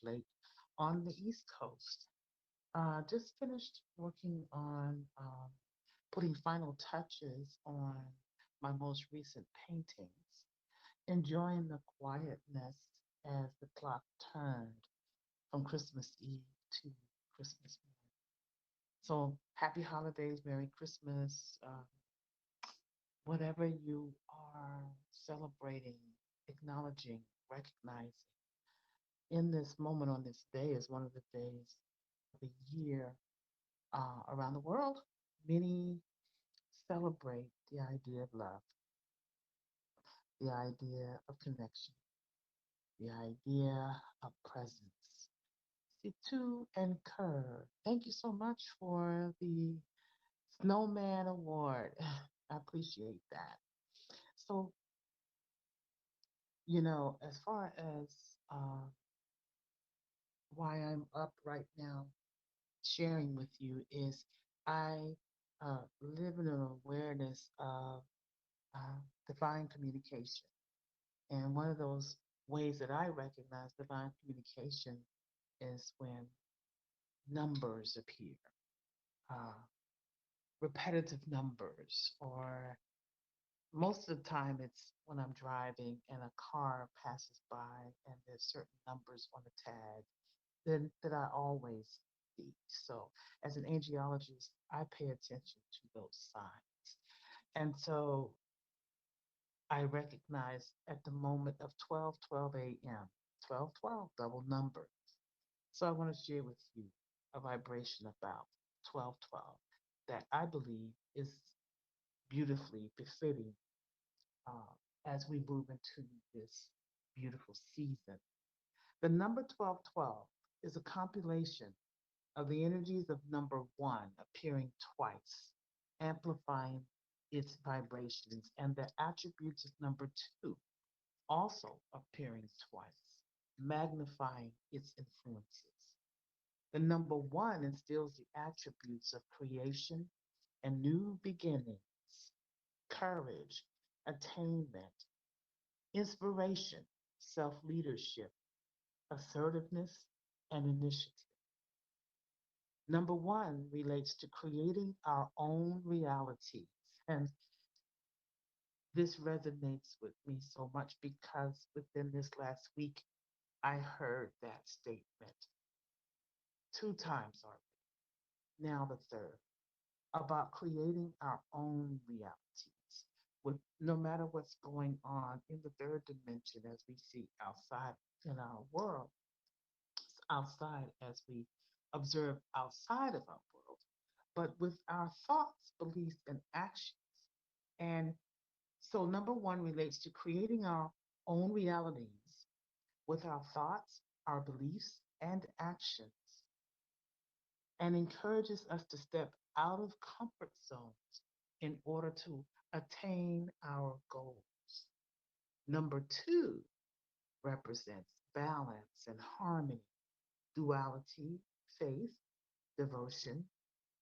late on the East Coast. Just finished working on putting final touches on my most recent paintings, enjoying the quietness as the clock turned from Christmas Eve to Christmas morning. So happy holidays, Merry Christmas, whatever you are celebrating, acknowledging, recognizing. In this moment on this day is one of the days of the year around the world. Many celebrate the idea of love, the idea of connection, the idea of presence. Situ and Kerr, thank you so much for the Snowman Award. I appreciate that. So, as far as uh, why I'm up right now sharing with you is I live in an awareness of divine communication. And one of those ways that I recognize divine communication is when numbers appear, uh, repetitive numbers, or most of the time it's when I'm driving and a car passes by and there's certain numbers on the tag that I always see. So as an angiologist, I pay attention to those signs. And so I recognize at the moment of 12:12 a.m., 12:12, double number. So I want to share with you a vibration about 12:12 that I believe is beautifully befitting uh, as we move into this beautiful season. The number 12:12 is a compilation of the energies of number one appearing twice, amplifying its vibrations, and the attributes of number two also appearing twice, magnifying its influences. The number one instills the attributes of creation and new beginnings, courage, attainment, inspiration, self leadership, assertiveness, and initiative. Number one relates to creating our own realities. And this resonates with me so much because within this last week, I heard that statement two times already, now the third, about creating our own realities. With no matter what's going on in the third dimension as we see outside in our world, outside as we observe outside of our world, but with our thoughts, beliefs, and actions. And so, number one relates to creating our own realities with our thoughts, our beliefs, and actions, and encourages us to step out of comfort zones in order to attain our goals. Number two represents balance and harmony, duality, faith, devotion,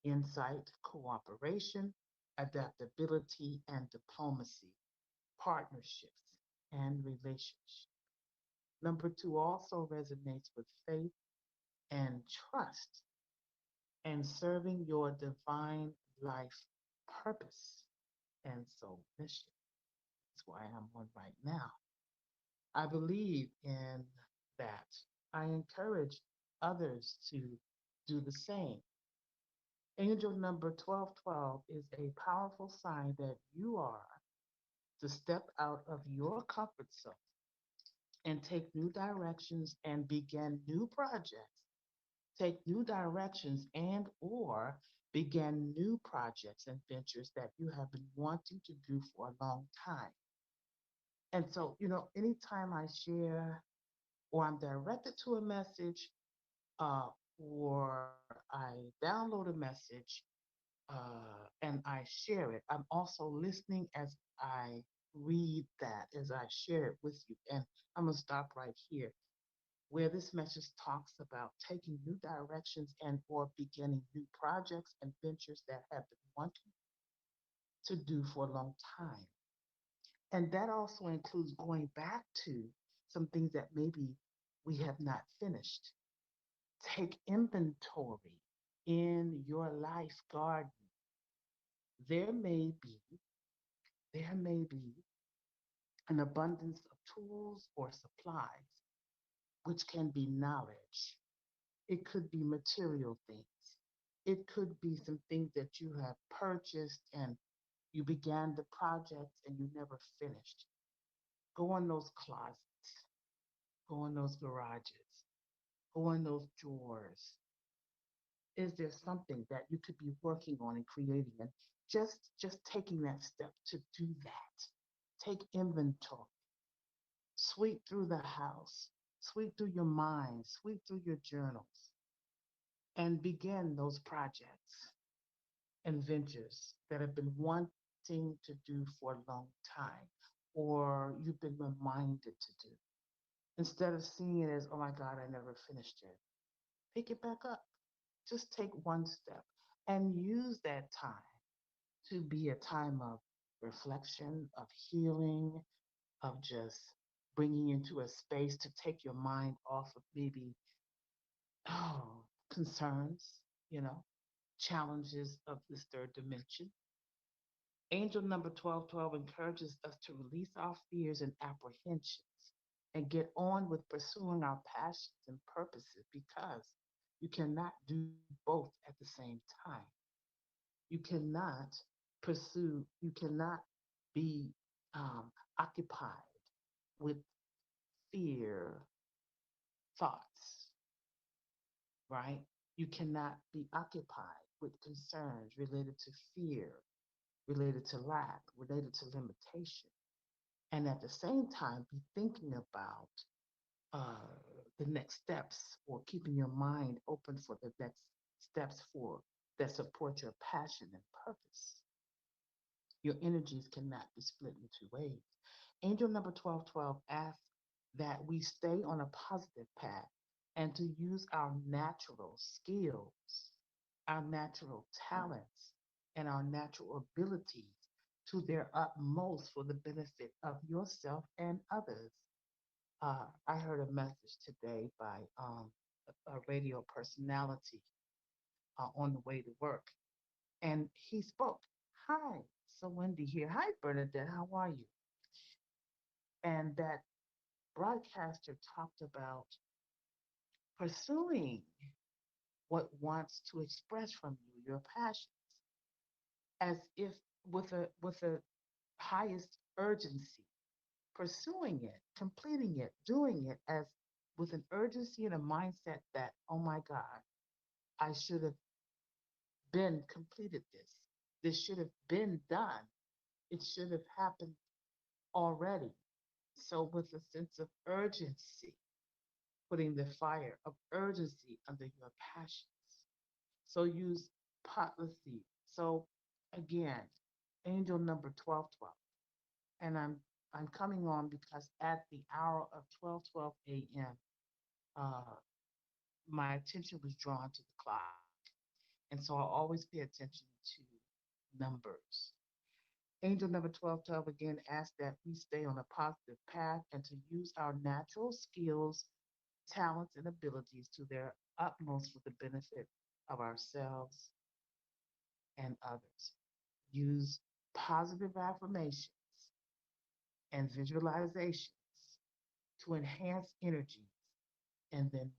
insight, cooperation, adaptability, and diplomacy, partnerships, and relationships. Number two also resonates with faith and trust and serving your divine life purpose and soul mission. That's why I'm on right now. I believe in that. I encourage others to do the same. Angel number 1212 is a powerful sign that you are to step out of your comfort zone and take new directions and begin new projects, take new directions and or begin new projects and ventures that you have been wanting to do for a long time. And so, anytime I share or I'm directed to a message, uh, or I download a message and I share it, I'm also listening as I read that, as I share it with you. And I'm going to stop right here where this message talks about taking new directions and or beginning new projects and ventures that have been wanting to do for a long time. And that also includes going back to some things that maybe we have not finished. Take inventory in your life garden. There may be, there may be an abundance of tools or supplies, which can be knowledge. It could be material things. It could be some things that you have purchased and you began the project and you never finished. Go in those closets, go in those garages, go in those drawers. Is there something that you could be working on and creating? And just taking that step to do that. Take inventory. Sweep through the house, sweep through your mind, sweep through your journals, and begin those projects and ventures that have been wanting to do for a long time or you've been reminded to do. Instead of seeing it as, oh my God, I never finished it, pick it back up. Just take one step and use that time to be a time of reflection, of healing, of just bringing you into a space to take your mind off of maybe, oh, concerns, you know, challenges of this third dimension. Angel number 1212 encourages us to release our fears and apprehensions and get on with pursuing our passions and purposes because you cannot do both at the same time. You cannot you cannot be occupied with fear thoughts, right? You cannot be occupied with concerns related to fear, related to lack, related to limitation, and at the same time be thinking about uh, the next steps or keeping your mind open for the next steps for that support your passion and purpose. Your energies cannot be split in two ways. Angel number 1212 asks that we stay on a positive path and to use our natural skills, our natural talents, and our natural abilities to their utmost for the benefit of yourself and others. I heard a message today by a radio personality on the way to work, and he spoke. Hi, so Wendy here. Hi, Bernadette. How are you? And that broadcaster talked about pursuing what wants to express from you, your passions, as if with a highest urgency, pursuing it, completing it, doing it as with an urgency and a mindset that, oh my God, I should have been completed this. This should have been done. It should have happened already. So with a sense of urgency, putting the fire of urgency under your passions. So use policy. So again, angel number 1212. And I'm coming on because at the hour of 12:12 a.m., uh, my attention was drawn to the clock. And so I always pay attention to numbers. Angel number 1212 again asks that we stay on a positive path and to use our natural skills, talents, and abilities to their utmost for the benefit of ourselves and others. Use positive affirmations and visualizations to enhance energies and then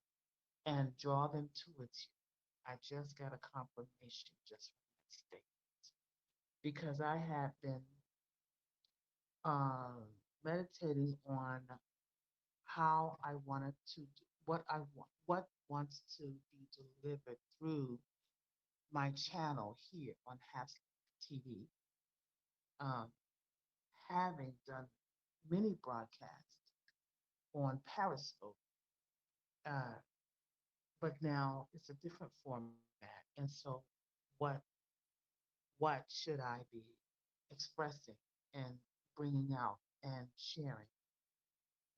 and draw them towards you. I just got a confirmation just from that statement because I have been um, meditating on how I wanted to, what I want, what wants to be delivered through my channel here on Half TV, um, having done many broadcasts on Periscope, uh, but now it's a different format. And so, what what should I be expressing and bringing out and sharing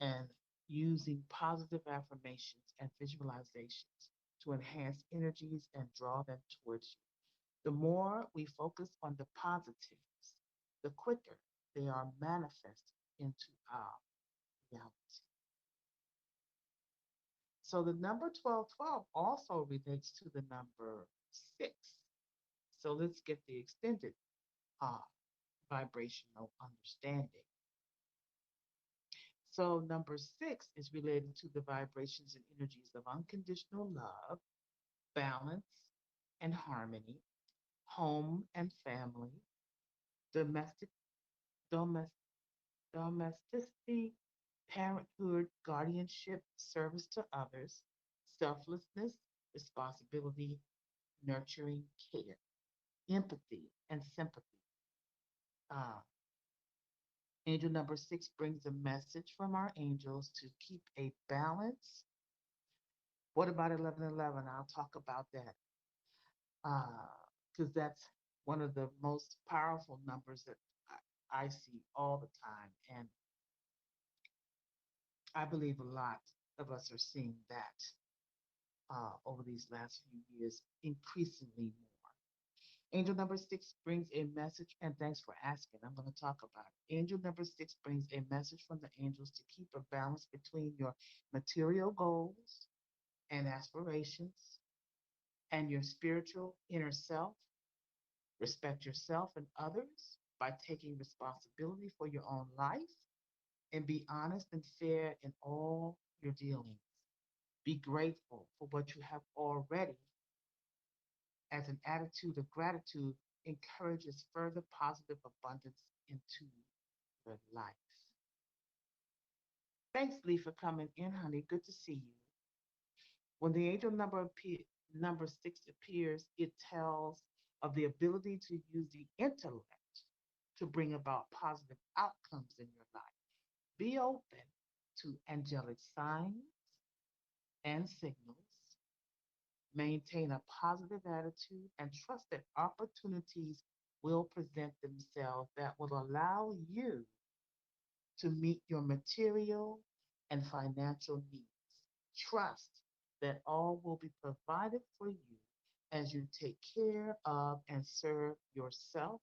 and using positive affirmations and visualizations to enhance energies and draw them towards you? The more we focus on the positives, the quicker they are manifested into our reality. So the number 1212 also relates to the number 6. So let's get the extended uh, vibrational understanding. So number 6 is related to the vibrations and energies of unconditional love, balance and harmony, home and family, domestic domestic domesticity, parenthood, guardianship, service to others, selflessness, responsibility, nurturing care, empathy, and sympathy. Uh, Angel number 6 brings a message from our angels to keep a balance. What about 1111? I'll talk about that because that's one of the most powerful numbers that I see all the time. And I believe a lot of us are seeing that over these last few years, increasingly more. Angel number 6 brings a message, and thanks for asking. I'm going to talk about it. Angel number 6 brings a message from the angels to keep a balance between your material goals and aspirations and your spiritual inner self. Respect yourself and others by taking responsibility for your own life and be honest and fair in all your dealings. Be grateful for what you have already, as an attitude of gratitude encourages further positive abundance into your life. Thanks, Lee, for coming in, honey. Good to see you. When the angel number 6 appears, it tells of the ability to use the intellect to bring about positive outcomes in your life. Be open to angelic signs and signals. Maintain a positive attitude and trust that opportunities will present themselves that will allow you to meet your material and financial needs. Trust that all will be provided for you as you take care of and serve yourself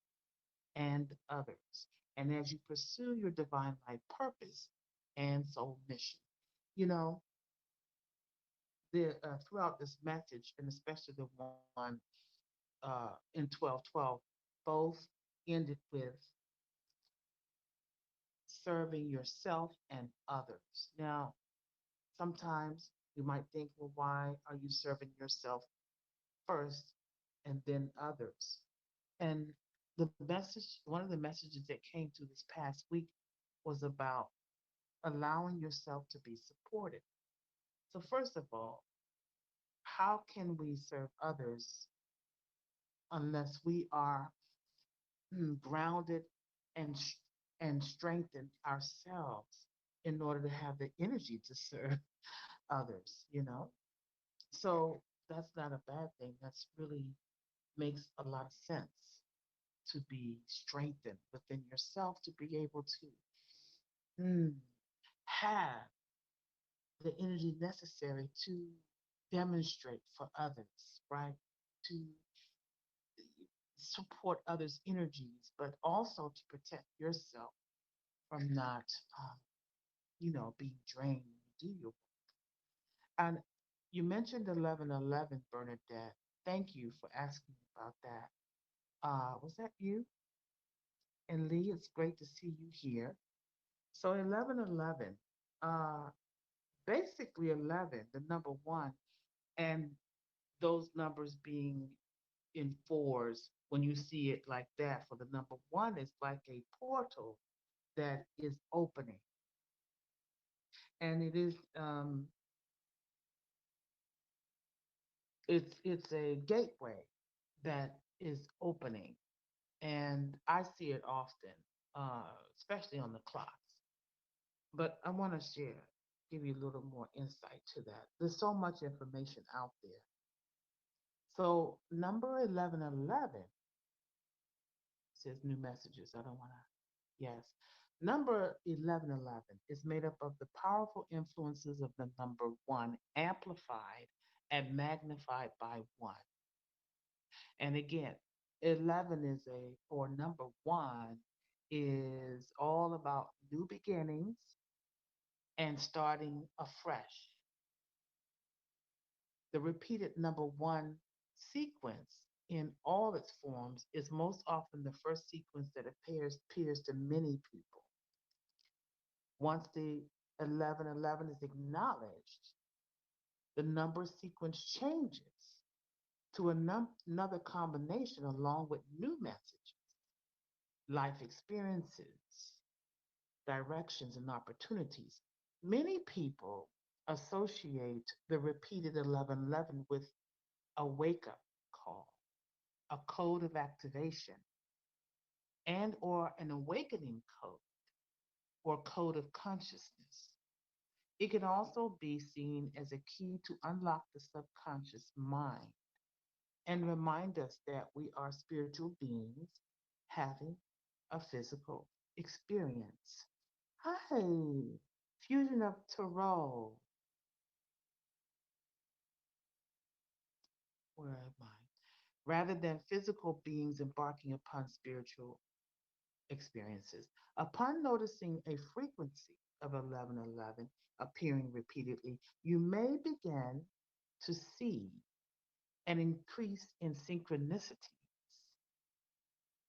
and others, and as you pursue your divine life purpose and soul mission. You know, throughout this message, and especially the one in 1212, both ended with serving yourself and others. Now, sometimes you might think, well, why are you serving yourself first and then others? And the message, one of the messages that came through this past week was about allowing yourself to be supported. So, first of all, how can we serve others unless we are grounded and and strengthen ourselves in order to have the energy to serve others, you know? So that's not a bad thing. That's really makes a lot of sense to be strengthened within yourself to be able to mm, have the energy necessary to demonstrate for others, right? To support others' energies, but also to protect yourself from not, um, being drained when you do your work. And you mentioned 1111, Bernadette. Thank you for asking about that. Was that you? And Lee, it's great to see you here. So 1111, uh, basically 11, the number one, and those numbers being in fours, when you see it like that, for the number one, is like a portal that is opening. And it's a gateway that is opening. And I see it often, especially on the clocks. But I want to give you a little more insight to that. There's so much information out there. So number 1111 says new messages. I don't want to, yes. Number 1111 is made up of the powerful influences of the number one amplified and magnified by one. And again, 11 is or number one is all about new beginnings and starting afresh. The repeated number one sequence in all its forms is most often the first sequence that appears to many people. Once the 1111 is acknowledged, the number sequence changes to another combination along with new messages, life experiences, directions, and opportunities. Many people associate the repeated 1111 with a wake up call, a code of activation, and or an awakening code or code of consciousness. It can also be seen as a key to unlock the subconscious mind and remind us that we are spiritual beings having a physical experience. Hi, fusion of tarot. Where am I? Rather than physical beings embarking upon spiritual experiences. Upon noticing a frequency of 1111 appearing repeatedly, you may begin to see an increase in synchronicities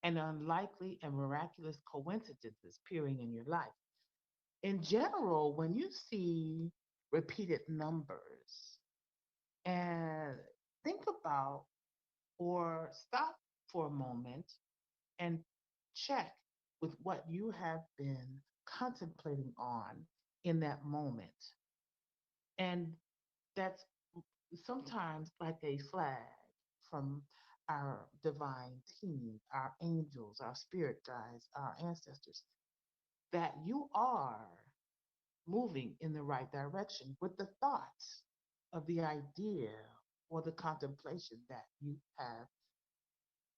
and unlikely and miraculous coincidences appearing in your life. In general, when you see repeated numbers and think about or stop for a moment and check with what you have been contemplating on in that moment. And that's sometimes like a flag from our divine team, our angels, our spirit guides, our ancestors, that you are moving in the right direction with the thoughts of the idea or the contemplation that you have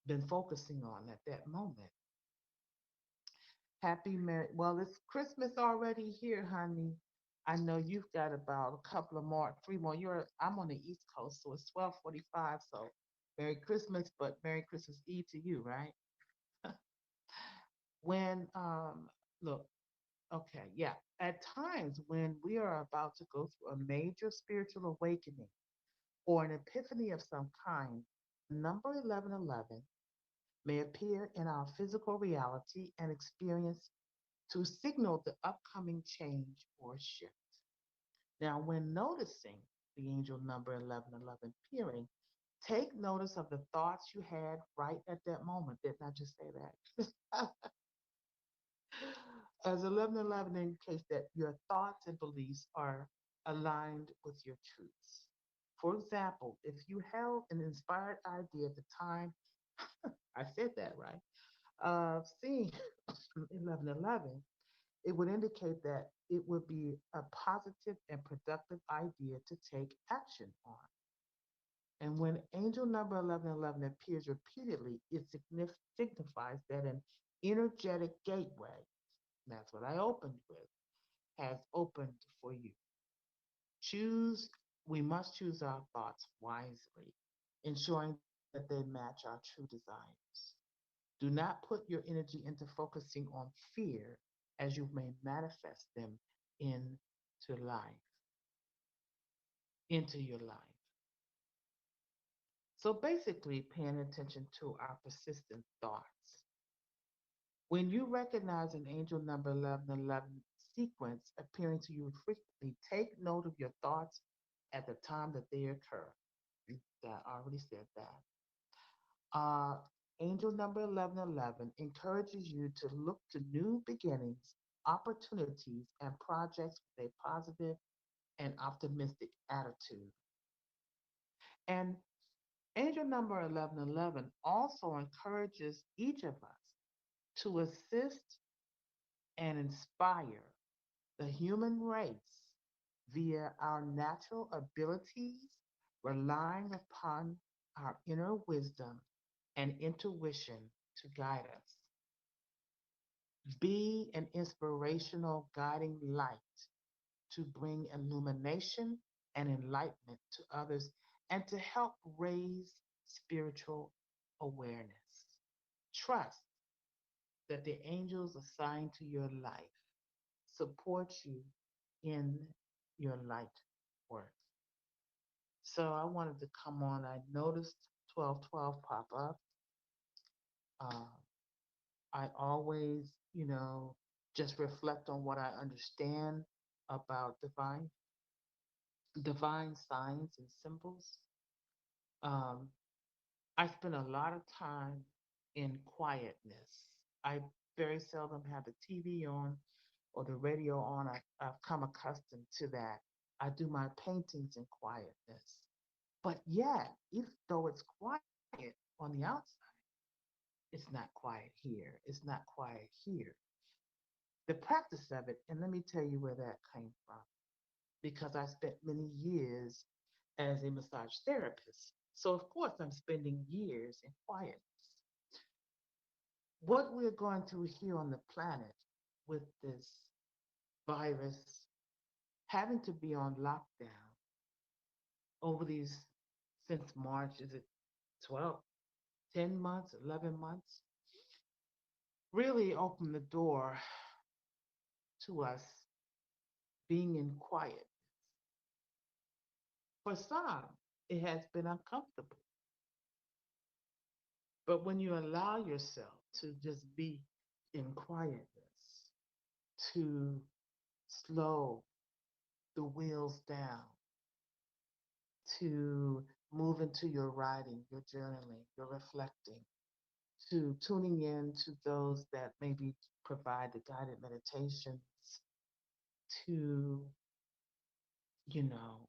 been focusing on at that moment. Happy Merry. Well, it's Christmas already here, honey. I know you've got about a couple of more, three more. I'm on the East Coast, so it's 12:45. So, Merry Christmas, but Merry Christmas Eve to you, right? When look, okay, yeah. At times when we are about to go through a major spiritual awakening or an epiphany of some kind, the number 1111 may appear in our physical reality and experience to signal the upcoming change or shift. Now, when noticing the angel number 1111 appearing, take notice of the thoughts you had right at that moment. Didn't I just say that? As 1111 indicates that your thoughts and beliefs are aligned with your truths. For example, if you held an inspired idea at the time, I said that right, of seeing 1111, it would indicate that it would be a positive and productive idea to take action on. And when angel number 1111 appears repeatedly, it signifies that an energetic gateway, that's what I opened with, has opened for you. Choose, we must choose our thoughts wisely, ensuring that they match our true desires. Do not put your energy into focusing on fear as you may manifest them into life, into your life. So basically, paying attention to our persistent thoughts. When you recognize an angel number 1111 sequence appearing to you frequently, take note of your thoughts at the time that they occur. That I already said that. Uh, Angel number 1111 encourages you to look to new beginnings, opportunities, and projects with a positive and optimistic attitude. And angel number 1111 also encourages each of us to assist and inspire the human race via our natural abilities, relying upon our inner wisdom and intuition to guide us. Be an inspirational guiding light to bring illumination and enlightenment to others and to help raise spiritual awareness. Trust that the angels assigned to your life support you in your light work. So I wanted to come on. I noticed 1212 pop up. Uh, I always, just reflect on what I understand about divine signs and symbols. Um, I spend a lot of time in quietness. I very seldom have the TV on or the radio on. I've come accustomed to that. I do my paintings in quietness. But yet, if though it's quiet on the outside, it's not quiet here. It's not quiet here. The practice of it, and let me tell you where that came from, because I spent many years as a massage therapist. So, of course, I'm spending years in quietness. What we're going through here on the planet with this virus having to be on lockdown over these since March, is it 12, 10 months, 11 months, really opened the door to us being in quiet. For some, it has been uncomfortable. But when you allow yourself to just be in quietness, to slow the wheels down, to move into your writing, your journaling, your reflecting, to tuning in to those that maybe provide the guided meditations, to, you know,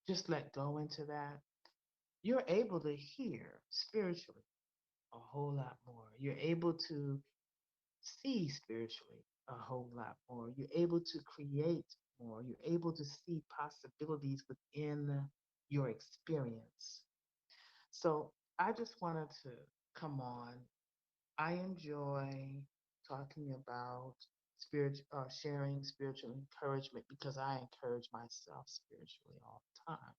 just let go into that, you're able to hear spiritually a whole lot more. You're able to see spiritually a whole lot more. You're able to create more. You're able to see possibilities within your experience. So I just wanted to come on. I enjoy talking about sharing spiritual encouragement because I encourage myself spiritually all the time.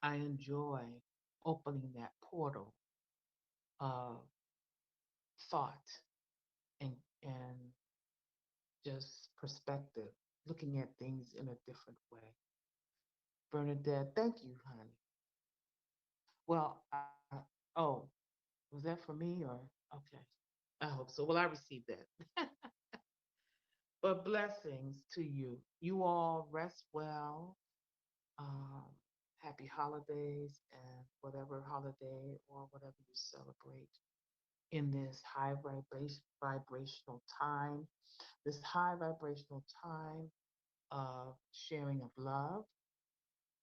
I enjoy opening that portal of thought and just perspective, looking at things in a different way. Bernadette, thank you, honey. Well, oh, was that for me or okay? I hope so. Well, I received that. But blessings to you. You all rest well. Um, Happy holidays and whatever holiday or whatever you celebrate in this high vibrational time, this high vibrational time of sharing of love,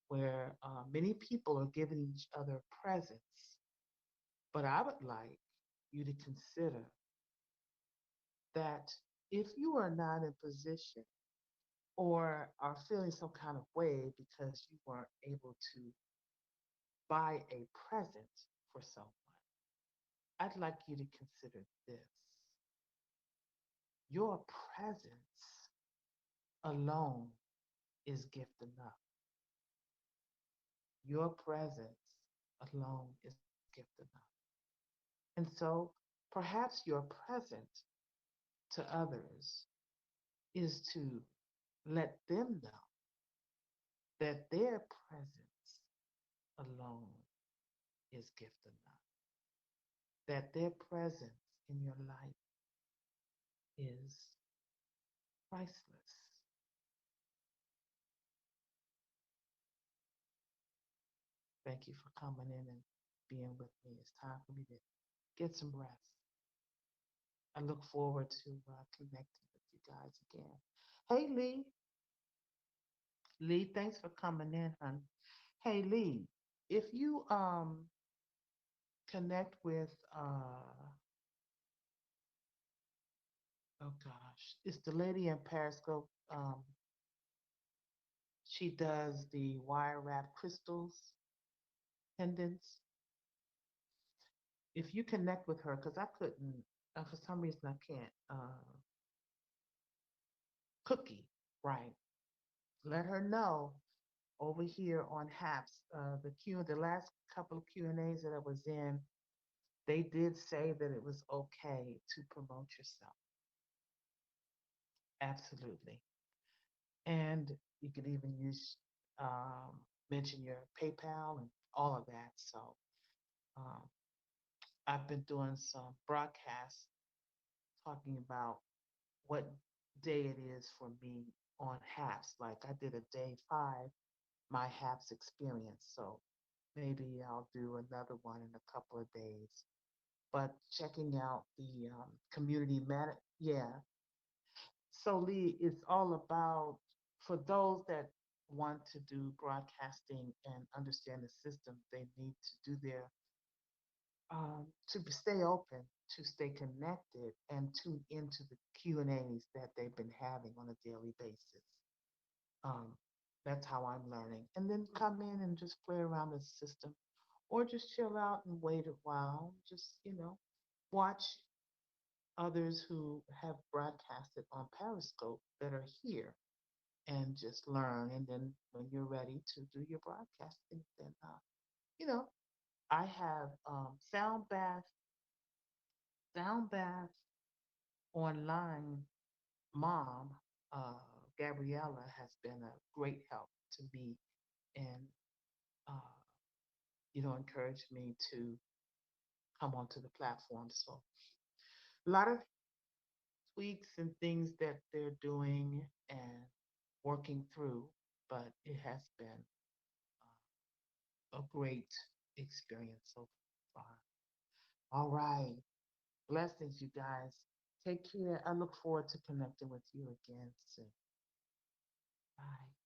where many people are giving each other presents. But I would like you to consider that if you are not in position or are feeling some kind of way because you weren't able to buy a present for someone, I'd like you to consider this. Your presence alone is gift enough. Your presence alone is gift enough. And so perhaps your present to others is to let them know that their presence alone is gift enough, that their presence in your life is priceless. Thank you for coming in and being with me. It's time for me to get some rest. I look forward to connecting with you guys again. Hey, Lee. Lee, thanks for coming in, honey. Hey, Lee, if you connect with oh gosh, it's the lady in Periscope. She does the wire wrap crystals pendants. If you connect with her, because I couldn't, for some reason I can't. Cookie, right? Let her know over here on Haps. The last couple of Q&As that I was in, they did say that it was okay to promote yourself. Absolutely. And you could even use mention your PayPal and all of that. So um, I've been doing some broadcasts talking about what day it is for me on HAPS. Like I did a day 5, my HAPS experience. So maybe I'll do another one in a couple of days. But checking out the community yeah. So Lee, it's all about for those that want to do broadcasting and understand the system, they need to do their to stay open, to stay connected, and tune into the Q&As that they've been having on a daily basis. Um, that's how I'm learning. And then come in and just play around the system or just chill out and wait a while. Just, watch others who have broadcasted on Periscope that are here and just learn. And then when you're ready to do your broadcasting, then, you know, I have Sound Bath online mom, uh, Gabriella, has been a great help to me and, uh, encouraged me to come onto the platform. So a lot of tweaks and things that they're doing and working through, but it has been a great experience so far. All right. Blessings, you guys. Take care. I look forward to connecting with you again soon. Bye.